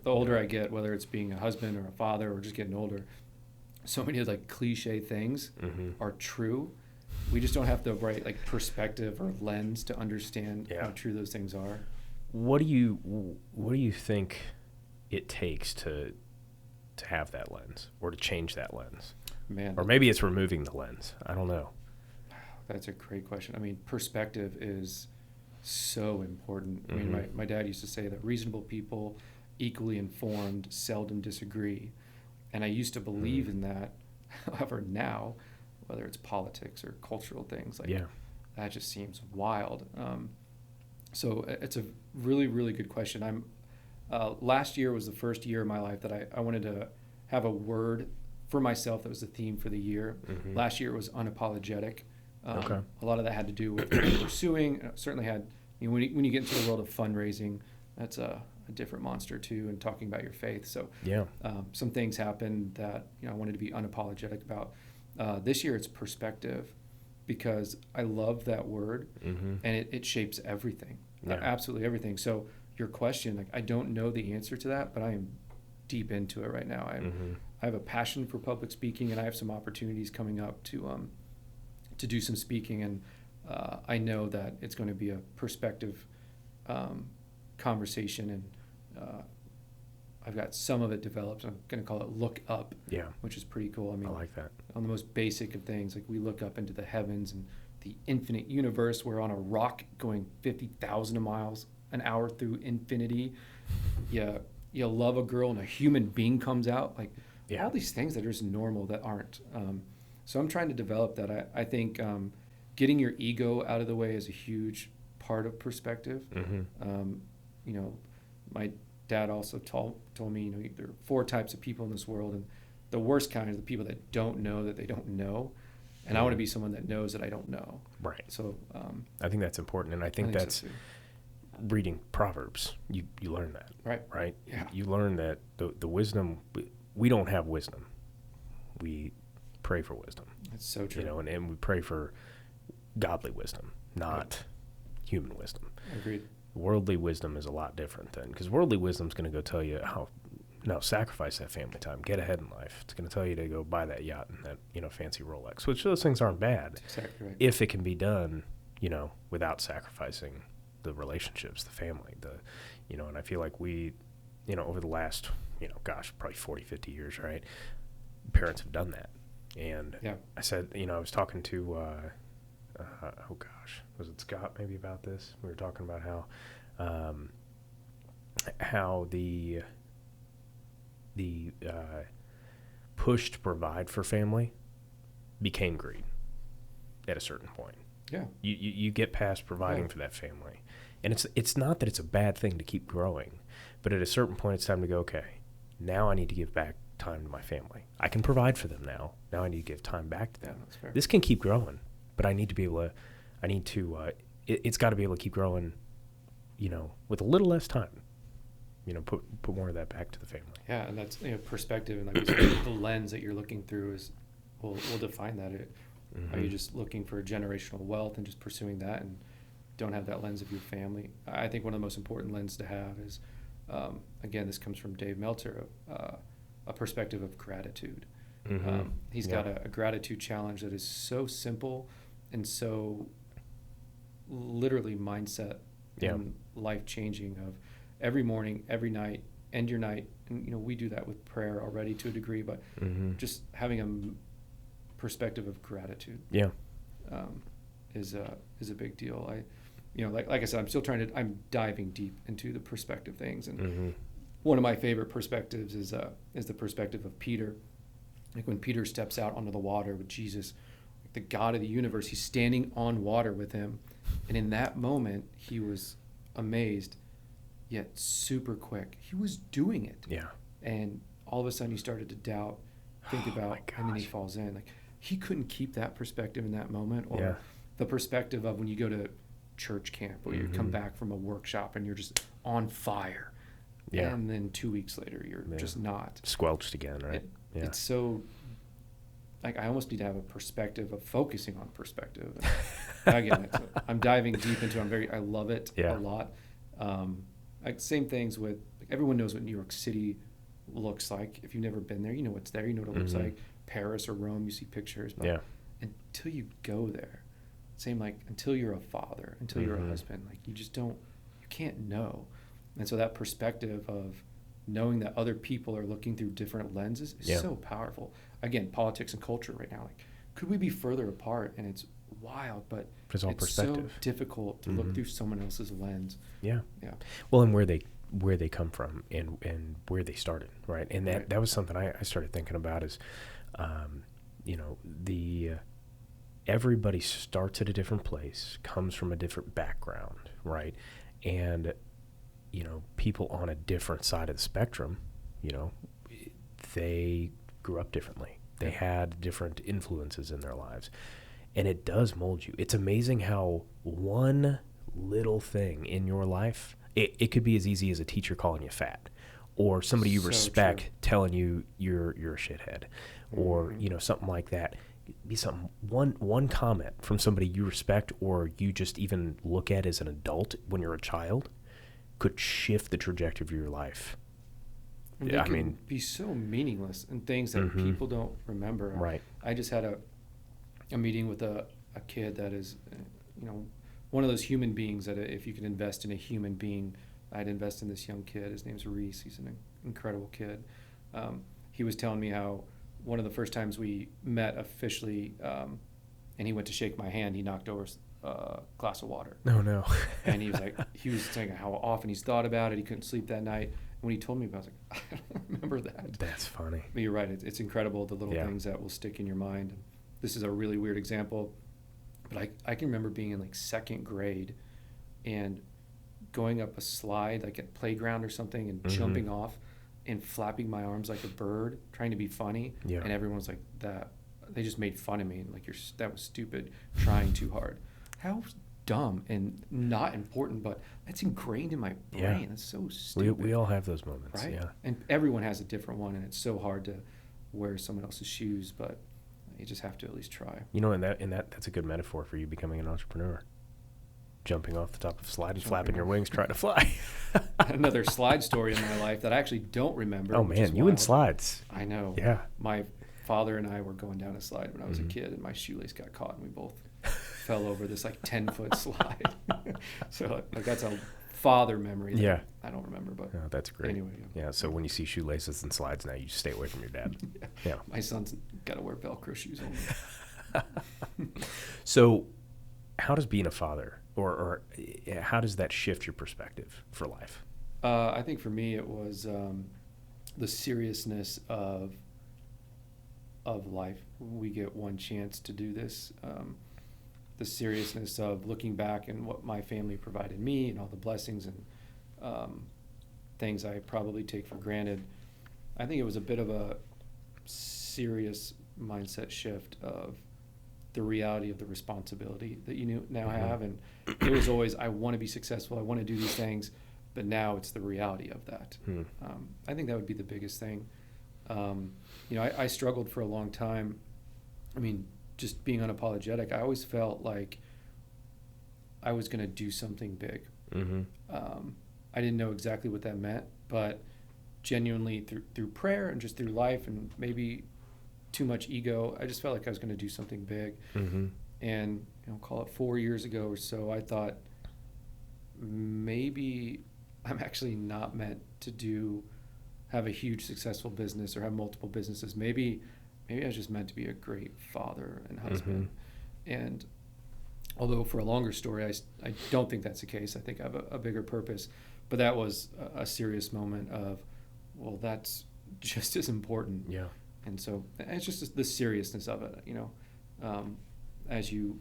the older I get, whether it's being a husband or a father or just getting older, so many of like cliche things are true. We just don't have the right like perspective or lens to understand how true those things are. What do you think it takes to have that lens or to change that lens? Man, or maybe it's removing the lens. I don't know. That's a great question. I mean, perspective is so important. I mean, my dad used to say that reasonable people, equally informed, seldom disagree. And I used to believe in that. However, now, whether it's politics or cultural things, like that just seems wild. So it's a really, really good question. Last year was the first year of my life that I wanted to have a word for myself that was the theme for the year. Last year it was unapologetic. A lot of that had to do with pursuing. Certainly had, when you get into the world of fundraising, that's a different monster too, and talking about your faith. So some things happened that I wanted to be unapologetic about. This year it's perspective, because I love that word, and it shapes everything, absolutely everything. So your question, like, I don't know the answer to that, but I am deep into it right now. I have a passion for public speaking, and I have some opportunities coming up to do some speaking, and I know that it's going to be a perspective conversation, and I've got some of it developed. I'm going to call it Look Up, which is pretty cool. I mean, I like that. On the most basic of things, like we look up into the heavens and the infinite universe. We're on a rock going 50,000 miles an hour through infinity. You love a girl and a human being comes out. Like all these things that are just normal that aren't. So I'm trying to develop that. I think getting your ego out of the way is a huge part of perspective. My dad also told me, there are 4 types of people in this world, and the worst kind is the people that don't know that they don't know. And I want to be someone that knows that I don't know. Right. So I think that's important, and I think that's so reading Proverbs. You learn that. Right. Yeah. You learn that the wisdom. We don't have wisdom. We pray for wisdom. That's so true. And we pray for godly wisdom, not human wisdom. Agreed. Worldly wisdom is a lot different then, because worldly wisdom is going to go tell you sacrifice that family time, get ahead in life. It's going to tell you to go buy that yacht and that fancy Rolex, which those things aren't bad. That's exactly right. If it can be done, without sacrificing the relationships, the family, and I feel like we, over the last, probably 40, 50 years, right? Parents have done that. And I said, I was talking to, was it Scott maybe about this? We were talking about how the push to provide for family became greed at a certain point. Yeah. You get past providing for that family. And it's not that it's a bad thing to keep growing, but at a certain point it's time to go, okay, now I need to give back time to my family. I can provide for them now. Now I need to give time back to them. That's fair. This can keep growing, but I need to be able to, it's got to be able to keep growing, with a little less time. Put more of that back to the family. Yeah, and that's perspective, and like you said, the lens that you're looking through will define that. Are you just looking for generational wealth and just pursuing that, and don't have that lens of your family? I think one of the most important lenses to have is, again, this comes from Dave Meltzer, a perspective of gratitude. He's got a gratitude challenge that is so simple and so literally mindset and life changing. Of every morning, every night, end your night, and we do that with prayer already to a degree, but just having a perspective of gratitude is a big deal. Like I said, I'm diving deep into the perspective things, and one of my favorite perspectives is the perspective of Peter. Like when Peter steps out onto the water with Jesus, the God of the universe, he's standing on water with him, and in that moment he was amazed, yet super quick. He was doing it. Yeah. And all of a sudden he started to doubt, think about, and then he falls in. Like he couldn't keep that perspective in that moment, or the perspective of when you go to church camp or you come back from a workshop and you're just on fire. Yeah. And then 2 weeks later you're just not. Squelched again, right? It's so, like, I almost need to have a perspective of focusing on perspective. And again, I'm diving deep into it. I love it a lot. Like same things with, like, everyone knows what New York City looks like. If you've never been there, you know what's there. You know what it looks like. Paris or Rome, you see pictures. But until you go there, same like until you're a father, until you're a husband, like you can't know. And so that perspective of knowing that other people are looking through different lenses is so powerful. Again, politics and culture right now, like could we be further apart? And it's wild, but it's all perspective. So difficult to look through someone else's lens. Yeah. Well, and where they come from and where they started, right? And that was something I started thinking about is, everybody starts at a different place, comes from a different background, right? And, people on a different side of the spectrum, they grew up differently. They had different influences in their lives. And it does mold you. It's amazing how one little thing in your life, it could be as easy as a teacher calling you fat, or somebody you respect telling you you're a shithead, or something like that. Be something one comment from somebody you respect or you just even look at as an adult when you're a child could shift the trajectory of your life. And they can be so meaningless and things that people don't remember. Right. I just had a meeting with a kid that is, one of those human beings that if you can invest in a human being, I'd invest in this young kid. His name's Reese. He's an incredible kid. He was telling me how one of the first times we met officially, and he went to shake my hand, he knocked over a glass of water. Oh, no. And he was saying how often he's thought about it. He couldn't sleep that night. And when he told me about it, I was like, I don't remember that. That's funny. But you're right. It's incredible, the little things that will stick in your mind. This is a really weird example, but I can remember being in like second grade and going up a slide, like at playground or something, and jumping off and flapping my arms like a bird, trying to be funny. Yeah. And everyone's like, they just made fun of me. And like, that was stupid, trying too hard. How dumb and not important, but that's ingrained in my brain. Yeah. That's so stupid. We all have those moments, right? Yeah. And everyone has a different one, and it's so hard to wear someone else's shoes, but you just have to at least try. And that's a good metaphor for you becoming an entrepreneur. Jumping off the top of a slide and flapping your wings, trying to fly. Another slide story in my life that I actually don't remember. Oh man, you and slides. I know. Yeah. My father and I were going down a slide when I was a kid, and my shoelace got caught, and we both fell over this like 10-foot slide. So like that's a father memory that I don't remember, but that's great. Anyway, yeah. So when you see shoelaces and slides now, you just stay away from your dad. Yeah. My son's got to wear Velcro shoes only. So how does being a father or how does that shift your perspective for life? I think for me it was the seriousness of life. We get one chance to do this. The seriousness of looking back and what my family provided me and all the blessings and things I probably take for granted. I think it was a bit of a serious mindset shift of the reality of the responsibility that you now have. And it was always, I want to be successful, I want to do these things, but now it's the reality of that. I think that would be the biggest thing. I struggled for a long time. I mean, just being unapologetic, I always felt like I was going to do something big. I didn't know exactly what that meant, but genuinely through prayer and just through life and maybe too much ego, I just felt like I was going to do something big. And call it 4 years ago or so, I thought maybe I'm actually not meant to have a huge successful business or have multiple businesses. Maybe I was just meant to be a great father and husband. And although for a longer story, I don't think that's the case. I think I have a bigger purpose. But that was a serious moment of, well, that's just as important. Yeah. And so it's just the seriousness of it, as you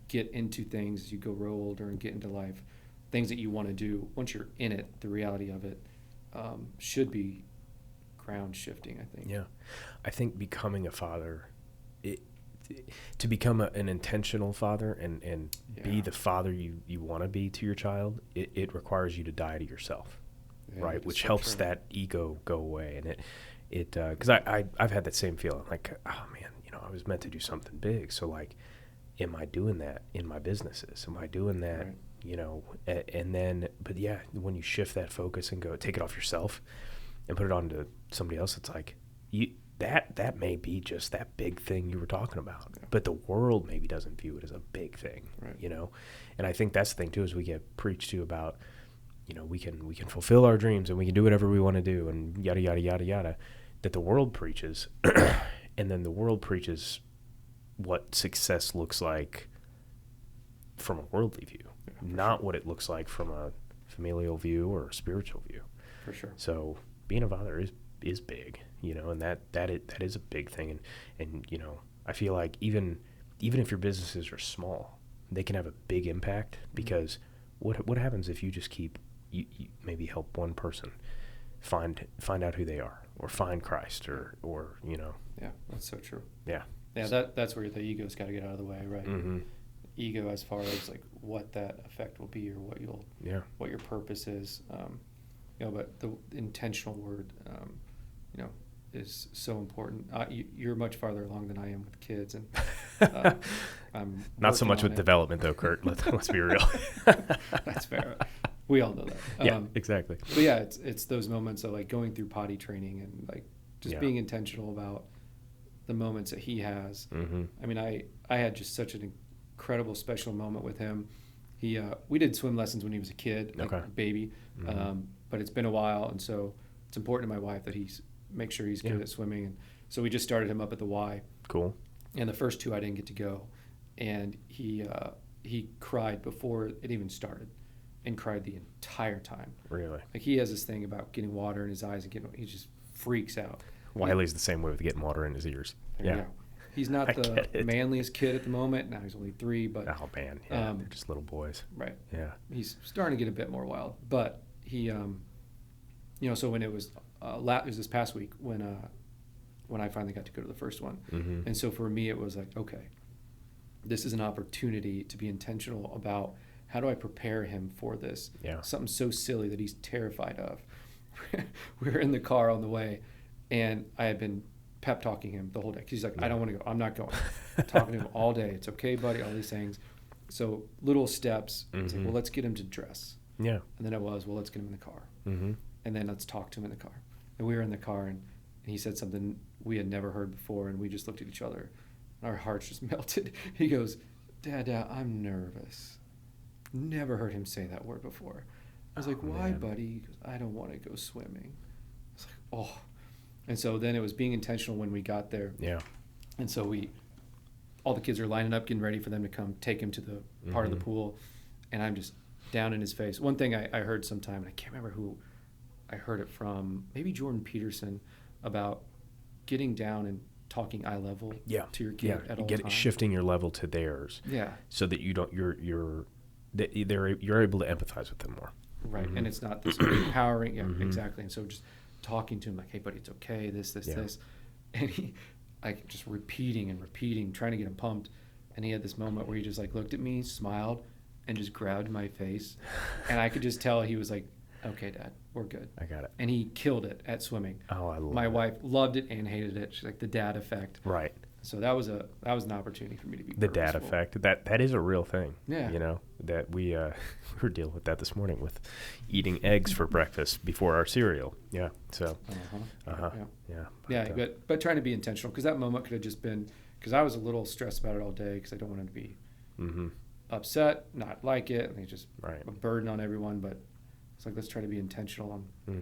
get into things, as you go grow older and get into life, things that you want to do, once you're in it, the reality of it should be ground shifting, I think. Yeah. I think becoming a father, to become an intentional father and be the father you want to be to your child, it requires you to die to yourself, right? Which helps that ego go away. And it because I've had that same feeling, like, oh man, I was meant to do something big. So like, am I doing that in my businesses? Am I doing that, and then, but yeah, when you shift that focus and go take it off yourself and put it onto somebody else, it's like that may be just that big thing you were talking about, but the world maybe doesn't view it as a big thing, right. And I think that's the thing too, is we get preached to about, we can fulfill our dreams and we can do whatever we want to do and yada yada yada yada, that the world preaches, and then the world preaches what success looks like from a worldly view, not what it looks like from a familial view or a spiritual view. For sure. So being a father is big, and that is a big thing, and I feel like even if your businesses are small, they can have a big impact, because what happens if you just keep you maybe help one person find out who they are, or find Christ, or Yeah, that's so true. Yeah, that's where the ego's got to get out of the way, right? Mm-hmm. Ego as far as like what that effect will be, or what your purpose is, but the intentional word, is so important. You're much farther along than I am with kids, and I'm not so much with it. Development though, Kurt. Let's be real. That's fair. We all know that. Yeah, exactly. But yeah, it's those moments of like going through potty training and like just being intentional about the moments that he has. Mm-hmm. I mean, I had just such an incredible special moment with him. We did swim lessons when he was a kid, like a baby, but it's been a while, and so it's important to my wife that make sure he's good at swimming, and so we just started him up at the Y. Cool. And the first two I didn't get to go, and he cried before it even started, and cried the entire time. Really? Like, he has this thing about getting water in his eyes and he just freaks out. Wiley's the same way with getting water in his ears. There you go. He's not the manliest kid at the moment. Now he's only 3, but oh man, yeah, they're just little boys. Right. Yeah. He's starting to get a bit more wild, but he, so when it was this past week when I finally got to go to the first one, and so for me it was like, okay, this is an opportunity to be intentional about how do I prepare him for this? Yeah. Something so silly that he's terrified of. We were in the car on the way, and I had been pep talking him the whole day. 'Cause he's like, I don't want to go. I'm not going. Talking to him all day. It's okay, buddy. All these things. So little steps. It's like, well, let's get him to dress. Yeah. And then it was, well, let's get him in the car. Mm-hmm. And then let's talk to him in the car. And we were in the car, and he said something we had never heard before, and we just looked at each other. Our hearts just melted. He goes, Dad, I'm nervous. Never heard him say that word before. I was like, why, man. buddy? He goes, I don't want to go swimming. I was like, oh. And so then it was being intentional when we got there. Yeah. And so all the kids are lining up, getting ready for them to come take him to the part of the pool. And I'm just down in his face. One thing I heard sometime, and I can't remember who I heard it from, maybe Jordan Peterson, about getting down and talking eye level to your kid at all times. Shifting your level to theirs. Yeah. So that you don't, you're able to empathize with them more. Right. And it's not this empowering. Yeah, exactly. And so just talking to him like, hey, buddy, it's okay, this. And he, like, just repeating, trying to get him pumped. And he had this moment where he just, like, looked at me, smiled, and just grabbed my face. And I could just tell he was like, okay, Dad, we're good. I got it. And he killed it at swimming. Oh, I love it. My wife loved it and hated it. She's like, the dad effect. Right. So that was an opportunity for me to be the dad effect. That is a real thing. Yeah. That we were dealing with that this morning with eating eggs for breakfast before our cereal. Yeah. So. Yeah. But trying to be intentional, because that moment could have just been, because I was a little stressed about it all day, because I don't want him to be upset, not like it, and they just a burden on everyone. But it's like, let's try to be intentional on